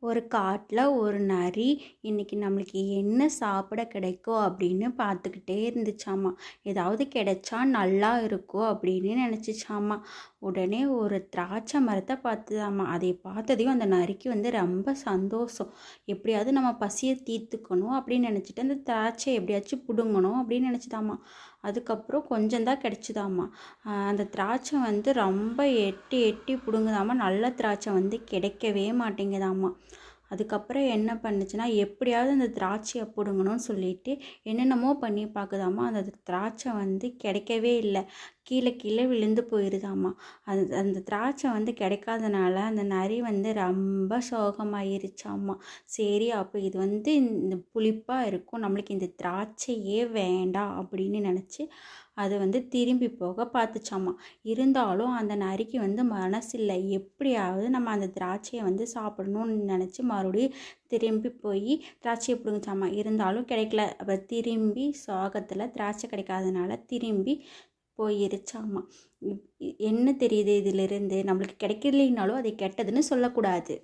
ஒரு காட்டில் ஒரு நரி இன்னைக்கு நம்மளுக்கு என்ன சாப்பிட கிடைக்கும் அப்படின்னு பார்த்துக்கிட்டே இருந்துச்சாமா. ஏதாவது கிடைச்சா நல்லா இருக்கும் அப்படின்னு நினச்சிச்சாமா. உடனே ஒரு திராட்சை மரத்தை பார்த்துதாம்மா. அதை பார்த்ததையும் அந்த நரிக்கு ரொம்ப சந்தோஷம். எப்படியாவது நம்ம பசியை தீர்த்துக்கணும் அப்படின்னு நினச்சிட்டு அந்த திராட்சை எப்படியாச்சும் பிடுங்கணும் அப்படின்னு நினச்சிதாம்மா. அதுக்கப்புறம் கொஞ்சம் தான் கிடச்சிதாம்மா. அந்த திராட்சை ரொம்ப எட்டி எட்டி பிடுங்குதாம்மா. நல்ல திராட்சை கிடைக்கவே மாட்டேங்குதாம்மா. அதுக்கப்புறம் என்ன பண்ணுச்சுன்னா, எப்படியாவது அந்த திராட்சையை பிடுங்கணும்னு சொல்லிட்டு என்னென்னமோ பண்ணி பார்க்குதாம்மா. அந்த திராட்சை கிடைக்கவே இல்லை. கீழே கீழே விழுந்து போயிடுதாம்மா. அந்த திராட்சை கிடைக்காதனால அந்த நரி ரொம்ப சோகமாயிருச்சாம்மா. சரி, அப்போ இது இந்த புளிப்பாக இருக்கும், நம்மளுக்கு இந்த திராட்சையே வேண்டாம் அப்படின்னு நினச்சி அது திரும்பி போக பார்த்துச்சாம்மா. இருந்தாலும் அந்த நரிக்கு மனசில்லை. எப்படியாவது நம்ம அந்த திராட்சையை சாப்பிடணும்னு நினச்சி மறுபடியும் திரும்பி போய் திராட்சையை பிடுங்குச்சாம்மா. இருந்தாலும் கிடைக்கல. அப்போ திரும்பி சோகத்தில் திராட்சை கிடைக்காதனால திரும்பி போயிருச்சாம்மா. என்ன தெரியுது இதிலிருந்து? நம்மளுக்கு கிடைக்கலைனாலும் அதை கெட்டதுன்னு சொல்லக்கூடாது.